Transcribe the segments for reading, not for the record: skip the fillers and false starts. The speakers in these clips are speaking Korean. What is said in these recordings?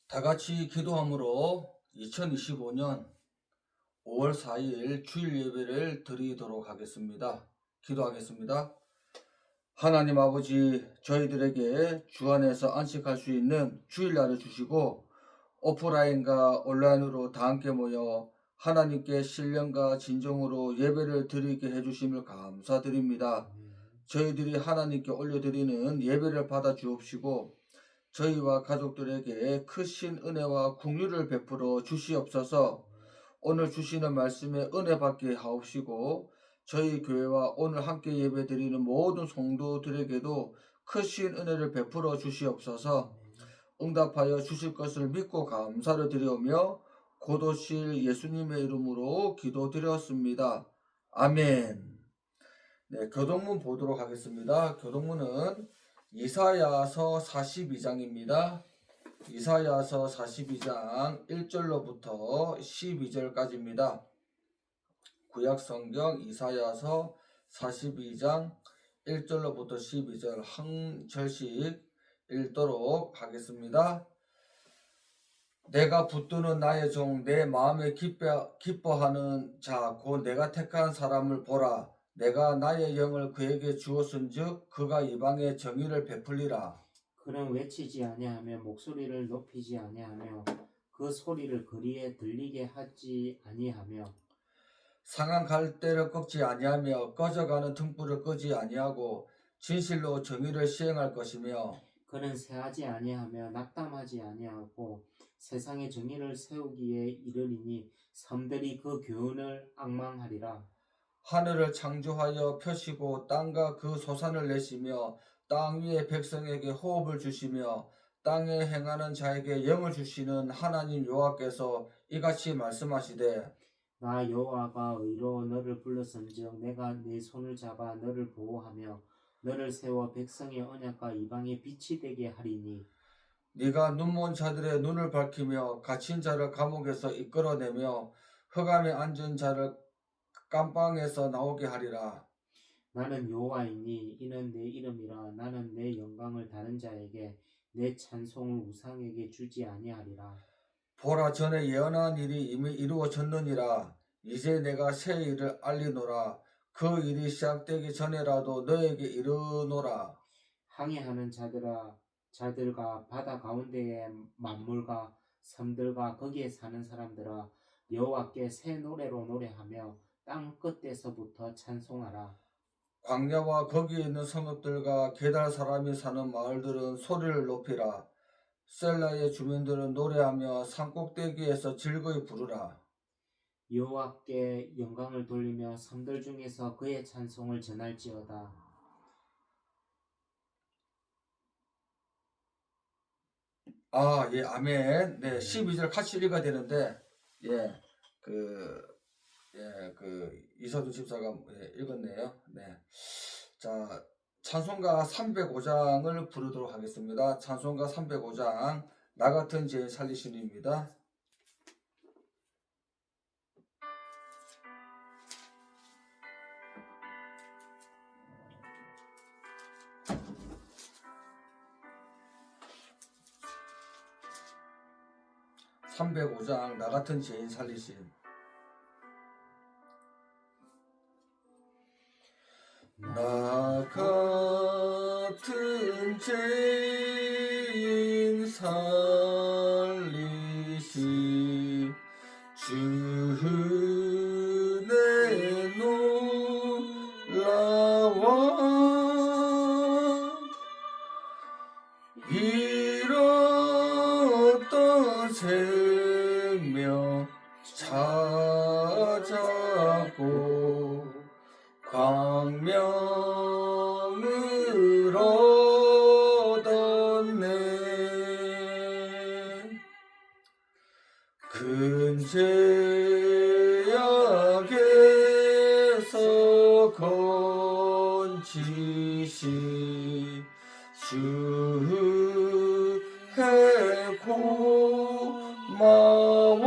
다 같이 기도함으로 2025년 5월 4일 주일 예배를 드리도록 하겠습니다. 기도하겠습니다. 하나님 아버지, 저희들에게 주 안에서 안식할 수 있는 주일날을 주시고 오프라인과 온라인으로 다 함께 모여 하나님께 신령과 진정으로 예배를 드리게 해주심을 감사드립니다. 저희들이 하나님께 올려드리는 예배를 받아 주옵시고 저희와 가족들에게 크신 은혜와 긍휼을 베풀어 주시옵소서. 오늘 주시는 말씀에 은혜 받게 하옵시고 저희 교회와 오늘 함께 예배드리는 모든 성도들에게도 크신 은혜를 베풀어 주시옵소서. 응답하여 주실 것을 믿고 감사를 드리오며 곧 오실 예수님의 이름으로 기도드렸습니다. 아멘. 네, 교동문 보도록 하겠습니다. 교동문은 이사야서 42장입니다. 이사야서 42장 1절로부터 12절까지입니다. 구약성경 이사야서 42장 1절로부터 12절 한 절씩 읽도록 하겠습니다. 내가 붙드는 나의 종 내 마음에 기뻐하는 자 곧 내가 택한 사람을 보라. 내가 나의 영을 그에게 주었은즉 그가 이방에 정의를 베풀리라. 그는 외치지 아니하며 목소리를 높이지 아니하며 그 소리를 거리에 들리게 하지 아니하며 상한 갈대를 꺾지 아니하며 꺼져가는 등불을 끄지 아니하고 진실로 정의를 시행할 것이며 그는 세하지 아니하며 낙담하지 아니하고 세상의 정의를 세우기에 이르리니 섬들이 그 교훈을 앙망하리라. 하늘을 창조하여 펴시고 땅과 그 소산을 내시며 땅 위의 백성에게 호흡을 주시며 땅에 행하는 자에게 영을 주시는 하나님 여호와께서 이같이 말씀하시되 나 여호와가 의로 너를 불렀은즉 내가 네 손을 잡아 너를 보호하며 너를 세워 백성의 언약과 이방의 빛이 되게 하리니 네가 눈먼 자들의 눈을 밝히며 갇힌 자를 감옥에서 이끌어내며 흑암에 앉은 자를 깜방에서 나오게 하리라. 나는 여호와이니 이는 내 이름이라. 나는 내 영광을 다른 자에게 내 찬송을 우상에게 주지 아니하리라. 보라, 전에 예언한 일이 이미 이루어졌느니라. 이제 내가 새 일을 알리노라. 그 일이 시작되기 전에라도 너에게 이르노라. 항해하는 자들과 바다 가운데의 만물과 섬들과 거기에 사는 사람들아, 여호와께 새 노래로 노래하며 땅 끝에서부터 찬송하라. 광야와 거기에 있는 성읍들과 게달 사람이 사는 마을들은 소리를 높이라. 셀라의 주민들은 노래하며 산꼭대기에서 즐거이 부르라. 여호와께 영광을 돌리며 섬들 중에서 그의 찬송을 전할지어다. 예, 아멘. 네, 12절 같이 읽어야 되는데, 예, 이서준 집사가 읽었네요. 네. 자, 찬송가 305장을 부르도록 하겠습니다. 찬송가 305장, 나 같은 죄 살리시니입니다. (305장) 나 같은 죄인 살리심. 나 같은 죄인 살리심 주의 놀라워 잃었던 생명 찾았고 광명을 얻었네. 큰 죄악에서 건지시 주의 고마워.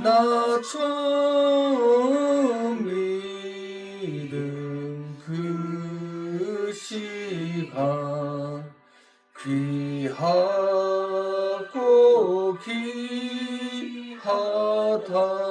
나 처음 믿은 그 시간 귀하고 귀하다.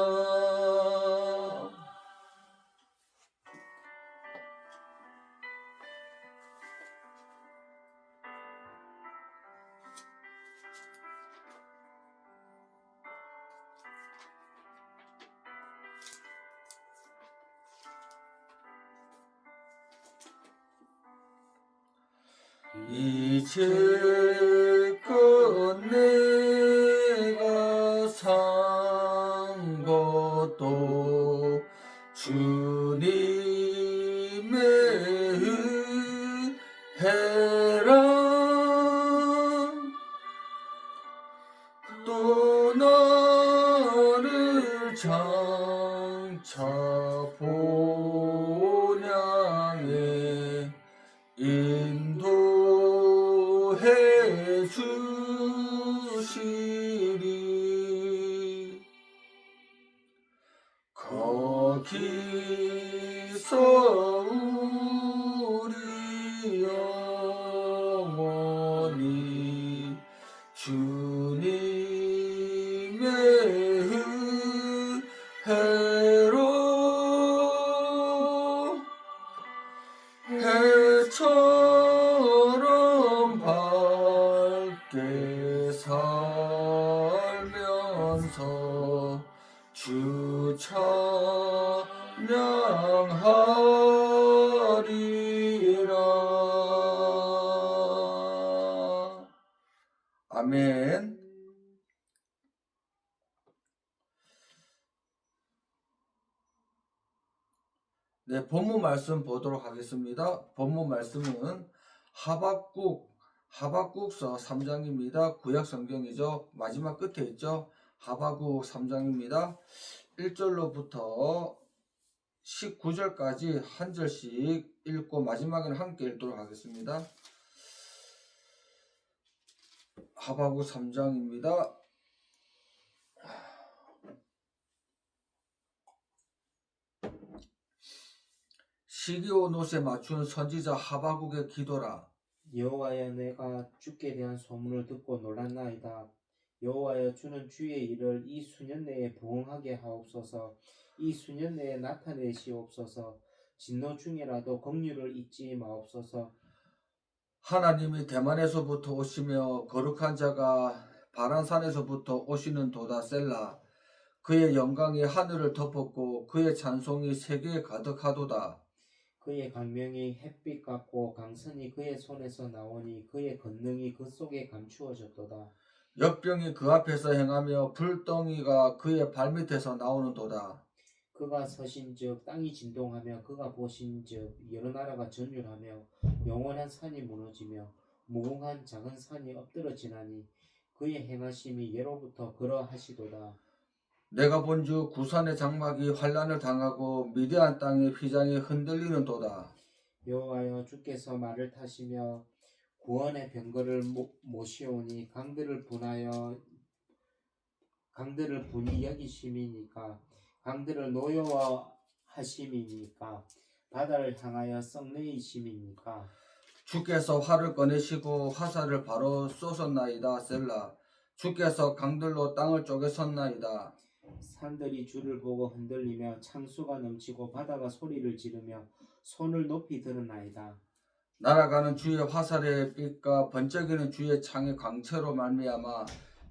이제껏 내가 산 것도 주님의 은혜라. 또 나를 장차 본향에 인도해 주시리. 거기서 우리 영원히 주님의 은혜로 해처럼 밝게 살면서 주 찬양하리라. 아멘. 네, 본문 말씀 보도록 하겠습니다. 본문 말씀은 하박국서 3장입니다. 구약 성경이죠. 마지막 끝에 있죠. 하박국 3장입니다. 1절로부터 19절까지 한 절씩 읽고 마지막에는 함께 읽도록 하겠습니다. 하박국 3장입니다. 시기온옷에 맞춘 선지자 하박국의 기도라. 여호와여, 내가 주께 대한 소문을 듣고 놀랐나이다. 여호와여, 주는 주의 일을 이 수년 내에 부응하게 하옵소서. 이 수년 내에 나타내시옵소서. 진노 중에라도 긍휼을 잊지 마옵소서. 하나님이 대만에서부터 오시며 거룩한 자가 바란산에서부터 오시는 도다. 셀라. 그의 영광이 하늘을 덮었고 그의 찬송이 세계에 가득하도다. 그의 강명이 햇빛 같고 강선이 그의 손에서 나오니 그의 권능이 그 속에 감추어졌도다. 역병이 그 앞에서 행하며 불덩이가 그의 발밑에서 나오는도다. 그가 서신즉 땅이 진동하며 그가 보신즉 여러 나라가 전율하며 영원한 산이 무너지며 무궁한 작은 산이 엎드러지나니 그의 행하심이 예로부터 그러하시도다. 내가 본즉 구산의 장막이 환란을 당하고 미디안 땅의 휘장이 흔들리는도다. 여호와여, 주께서 말을 타시며 구원의 병거를 모시오니 강들을 분이 여기심이니까 강들을 노여워하심이니까 바다를 향하여 썩내이심이니까. 주께서 활을 꺼내시고 화살을 바로 쏘셨나이다. 셀라. 주께서 강들로 땅을 쪼개셨나이다. 산들이 주를 보고 흔들리며 창수가 넘치고 바다가 소리를 지르며 손을 높이 들으나이다. 날아가는 주의 화살의 빛과 번쩍이는 주의 창의 광채로 말미암아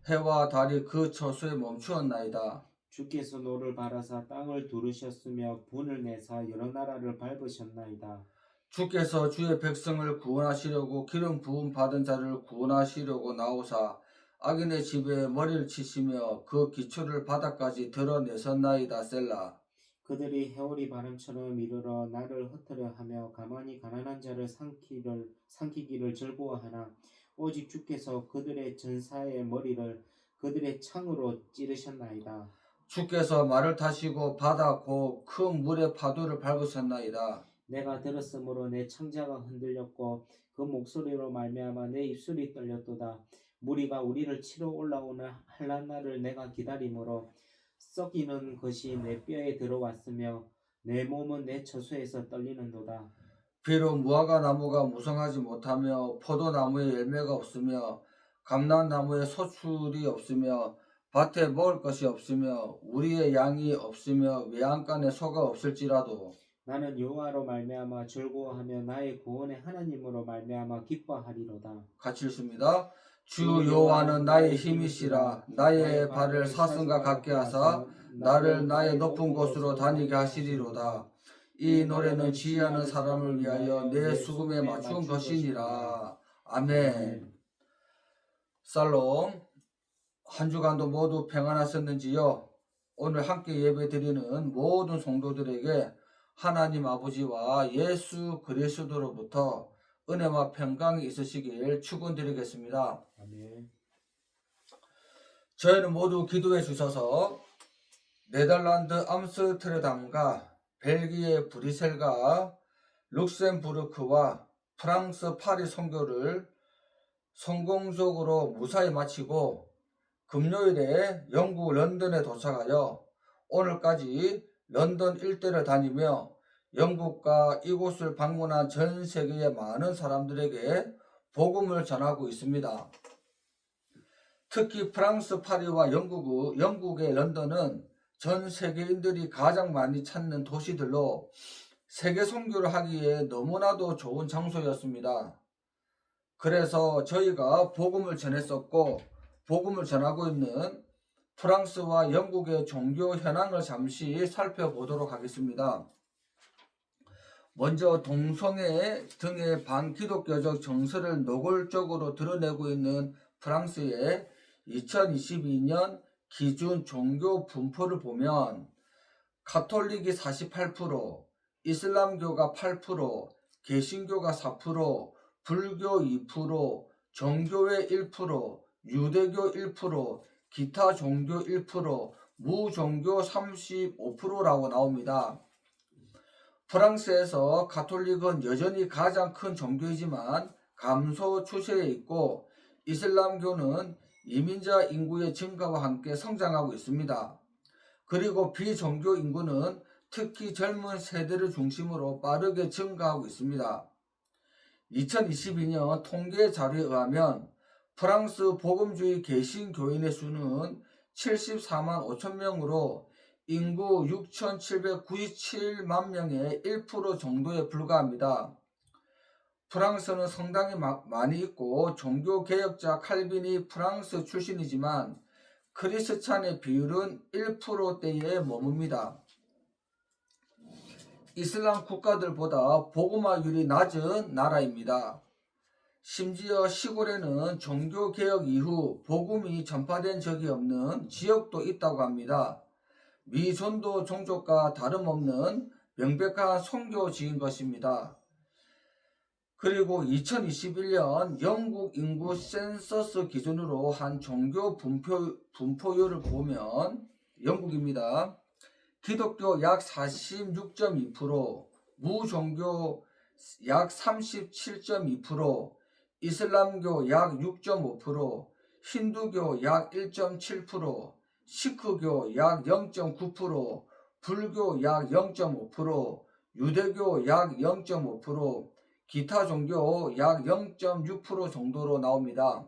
해와 달이 그 처소에 멈추었나이다. 주께서 노를 바라사 땅을 두르셨으며 분을 내사 여러 나라를 밟으셨나이다. 주께서 주의 백성을 구원하시려고 기름 부음 받은 자를 구원하시려고 나오사 악인의 집에 머리를 치시며 그 기초를 바닥까지 드러내셨나이다. 셀라. 그들이 해오리 바람처럼 이르러 나를 흩으려 하며 가만히 가난한 자를 삼키기를 즐거워하나 오직 주께서 그들의 전사의 머리를 그들의 창으로 찌르셨나이다. 주께서 말을 타시고 바다 곧 큰 물의 파도를 밟으셨나이다. 내가 들었으므로 내 창자가 흔들렸고 그 목소리로 말미암아 내 입술이 떨렸도다. 무리가 우리를 치러 올라오는 한란 날을 내가 기다림으로 썩이는 것이 내 뼈에 들어왔으며 내 몸은 내 처소에서 떨리는도다. 비록 무화과 나무가 무성하지 못하며 포도나무에 열매가 없으며 감람나무에 소출이 없으며 밭에 먹을 것이 없으며 우리의 양이 없으며 외양간에 소가 없을지라도 나는 여호와로 말미암아 즐거워하며 나의 구원의 하나님으로 말미암아 기뻐하리로다. 같이 읽습니다. 주 여호와는 나의 힘이시라. 나의 발을 사슴과 같게 하사 나를 나의 높은 곳으로 다니게 하시리로다. 이 노래는 지혜하는 사람을 위하여 내 수금에 맞춘 것이니라. 아멘. 살롬. 한 주간도 모두 평안하셨는지요? 오늘 함께 예배드리는 모든 성도들에게 하나님 아버지와 예수 그리스도로부터 은혜와 평강이 있으시길 축원드리겠습니다. 아멘. 저희는 모두 기도해 주셔서 네덜란드 암스테르담과 벨기에 브뤼셀과 룩셈부르크와 프랑스 파리 선교를 성공적으로 무사히 마치고 금요일에 영국 런던에 도착하여 오늘까지 런던 일대를 다니며 영국과 이곳을 방문한 전 세계의 많은 사람들에게 복음을 전하고 있습니다. 특히 프랑스 파리와 영국의 런던은 전 세계인들이 가장 많이 찾는 도시들로 세계 선교를 하기에 너무나도 좋은 장소였습니다. 그래서 저희가 복음을 전했었고 복음을 전하고 있는 프랑스와 영국의 종교 현황을 잠시 살펴보도록 하겠습니다. 먼저 동성애 등의 반기독교적 정서를 노골적으로 드러내고 있는 프랑스의 2022년 기준 종교 분포를 보면 가톨릭이 48%, 이슬람교가 8%, 개신교가 4%, 불교 2%, 정교회 1%, 유대교 1%, 기타 종교 1%, 무종교 35%라고 나옵니다. 프랑스에서 가톨릭은 여전히 가장 큰 종교이지만 감소 추세에 있고 이슬람교는 이민자 인구의 증가와 함께 성장하고 있습니다. 그리고 비종교 인구는 특히 젊은 세대를 중심으로 빠르게 증가하고 있습니다. 2022년 통계 자료에 의하면 프랑스 복음주의 개신교인의 수는 74만 5천 명으로 인구 6,797만 명의 1% 정도에 불과합니다. 프랑스는 성당이 많이 있고 종교개혁자 칼빈이 프랑스 출신이지만 크리스찬의 비율은 1%대에 머뭅니다. 이슬람 국가들보다 복음화율이 낮은 나라입니다. 심지어 시골에는 종교개혁 이후 복음이 전파된 적이 없는 지역도 있다고 합니다. 미전도 종족과 다름없는 명백한 선교지인 것입니다. 그리고 2021년 영국 인구 센서스 기준으로 한 종교 분포율을 보면 영국입니다. 기독교 약 46.2%, 무종교 약 37.2%, 이슬람교 약 6.5%, 힌두교 약 1.7%, 시크교 약 0.9%, 불교 약 0.5%, 유대교 약 0.5%, 기타 종교 약 0.6% 정도로 나옵니다.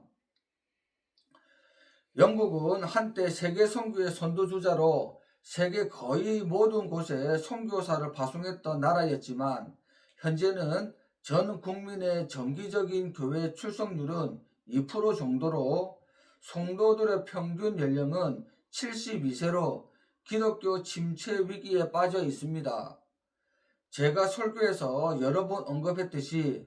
영국은 한때 세계 선교의 선도주자로 세계 거의 모든 곳에 선교사를 파송했던 나라였지만 현재는 전 국민의 정기적인 교회 출석률은 2% 정도로 성도들의 평균 연령은 72세로 기독교 침체 위기에 빠져 있습니다. 제가 설교에서 여러 번 언급했듯이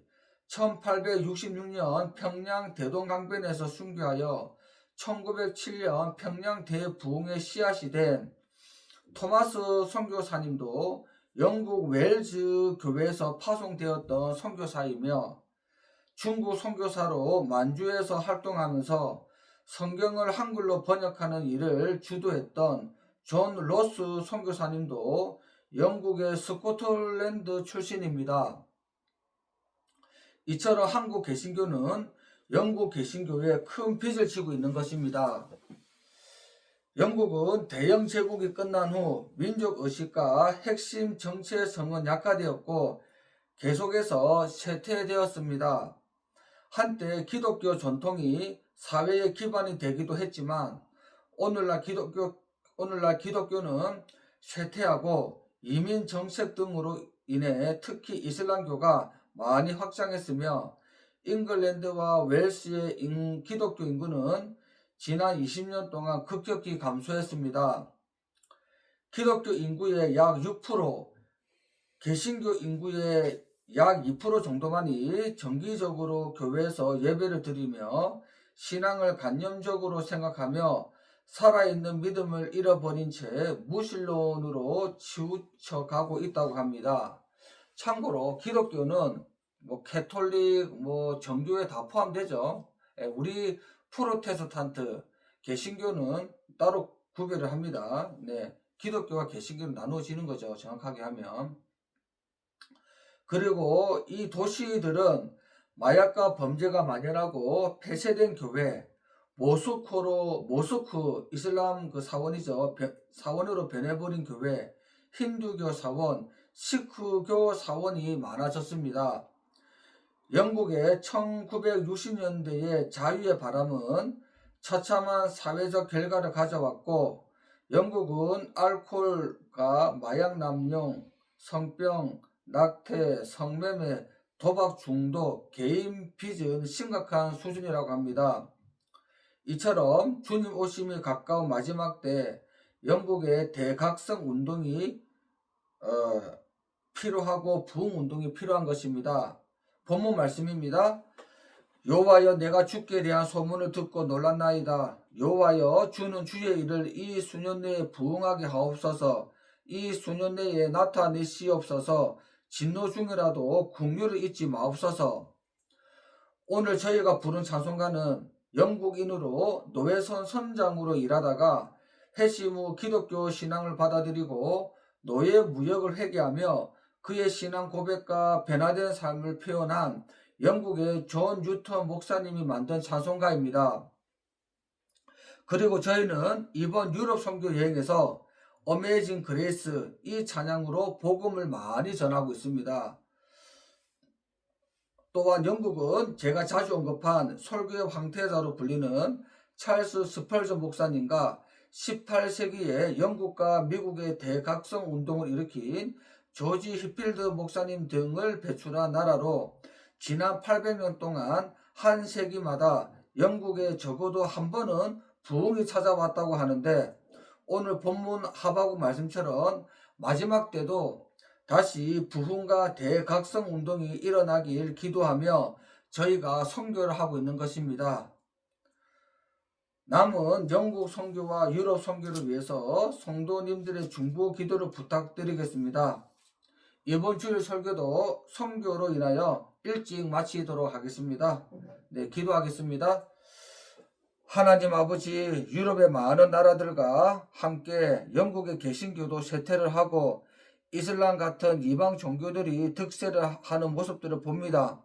1866년 평양 대동강변에서 순교하여 1907년 평양 대부흥의 씨앗이 된 토마스 선교사님도 영국 웰즈 교회에서 파송되었던 선교사이며 중국 선교사로 만주에서 활동하면서 성경을 한글로 번역하는 일을 주도했던 존 로스 선교사님도 영국의 스코틀랜드 출신입니다. 이처럼 한국 개신교는 영국 개신교에 큰 빚을 지고 있는 것입니다. 영국은 대영 제국이 끝난 후 민족의식과 핵심 정체성은 약화되었고 계속해서 쇠퇴되었습니다. 한때 기독교 전통이 사회의 기반이 되기도 했지만 오늘날 기독교는 쇠퇴하고 이민 정책 등으로 인해 특히 이슬람교가 많이 확장했으며 잉글랜드와 웰스의 기독교 인구는 지난 20년 동안 급격히 감소했습니다. 기독교 인구의 약 6%, 개신교 인구의 약 2% 정도만이 정기적으로 교회에서 예배를 드리며 신앙을 관념적으로 생각하며 살아있는 믿음을 잃어버린 채 무신론으로 치우쳐가고 있다고 합니다. 참고로 기독교는 캐톨릭, 정교회 다 포함되죠. 우리 프로테스탄트, 개신교는 따로 구별을 합니다. 네, 기독교와 개신교는 나누어지는 거죠. 정확하게 하면. 그리고 이 도시들은 마약과 범죄가 만연하고 폐쇄된 교회, 모스크 이슬람 사원이죠. 사원으로 변해버린 교회, 힌두교 사원, 시크교 사원이 많아졌습니다. 영국의 1960년대의 자유의 바람은 처참한 사회적 결과를 가져왔고 영국은 알코올과 마약 남용, 성병, 낙태, 성매매, 도박 중독, 개인 빚은 심각한 수준이라고 합니다. 이처럼 주님 오심이 가까운 마지막 때 영국의 대각성 운동이 필요하고 부흥 운동이 필요한 것입니다. 본문 말씀입니다. 여호와여 내가 주께 대한 소문을 듣고 놀랐나이다. 여호와여 주는 주의 일을 이 수년 내에 부응하게 하옵소서. 이 수년 내에 나타내시옵소서. 진노 중이라도 긍휼을 잊지 마옵소서. 오늘 저희가 부른 찬송가는 영국인으로 노회선 선장으로 일하다가 회심 후 기독교 신앙을 받아들이고 노예 무역을 회개하며 그의 신앙 고백과 변화된 삶을 표현한 영국의 존 뉴턴 목사님이 만든 찬송가입니다. 그리고 저희는 이번 유럽 선교 여행에서 어메이징 그레이스 이 찬양으로 복음을 많이 전하고 있습니다. 또한 영국은 제가 자주 언급한 설교의 황태자로 불리는 찰스 스펄전 목사님과 18세기에 영국과 미국의 대각성 운동을 일으킨 조지 히필드 목사님 등을 배출한 나라로 지난 800년 동안 한 세기마다 영국에 적어도 한 번은 부흥이 찾아왔다고 하는데 오늘 본문 하박국 말씀처럼 마지막 때도 다시 부흥과 대각성 운동이 일어나길 기도하며 저희가 선교를 하고 있는 것입니다. 남은 영국 선교와 유럽 선교를 위해서 성도님들의 중보 기도를 부탁드리겠습니다. 이번 주일 설교도 선교로 인하여 일찍 마치도록 하겠습니다. 네, 기도하겠습니다. 하나님 아버지, 유럽의 많은 나라들과 함께 영국의 개신교도 쇠퇴를 하고 이슬람 같은 이방 종교들이 득세를 하는 모습들을 봅니다.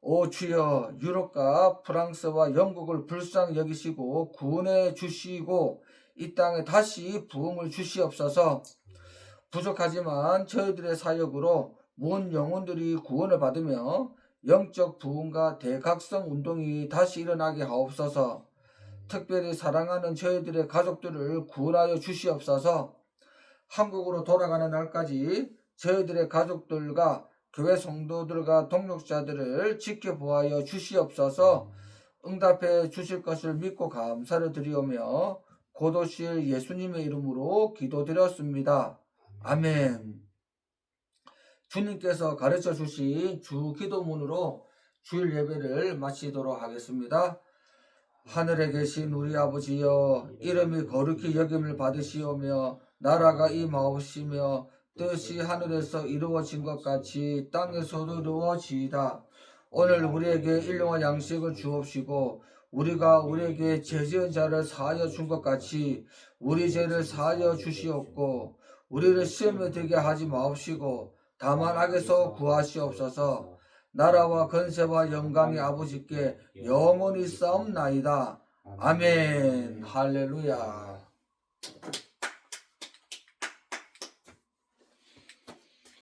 오 주여, 유럽과 프랑스와 영국을 불쌍히 여기시고 구원해 주시고 이 땅에 다시 부흥을 주시옵소서. 부족하지만 저희들의 사역으로 온 영혼들이 구원을 받으며 영적 부흥과 대각성 운동이 다시 일어나게 하옵소서. 특별히 사랑하는 저희들의 가족들을 구원하여 주시옵소서. 한국으로 돌아가는 날까지 저희들의 가족들과 교회 성도들과 동역자들을 지켜보아여 주시옵소서. 응답해 주실 것을 믿고 감사를 드리오며 고도실 예수님의 이름으로 기도드렸습니다. 아멘. 주님께서 가르쳐 주신 주 기도문으로 주일 예배를 마치도록 하겠습니다. 하늘에 계신 우리 아버지여, 이름이 거룩히 여김을 받으시오며 나라가 임하옵시며 뜻이 하늘에서 이루어진 것 같이 땅에서도 이루어지이다. 오늘 우리에게 일용할 양식을 주옵시고 우리가 우리에게 죄 지은 자를 사하여 준 것 같이 우리 죄를 사하여 주시옵고 우리를 시험에 들게 하지 마옵시고 다만 악에서 구하시옵소서. 나라와 권세와 영광이 아버지께 영원히 싸움나이다. 아멘. 할렐루야.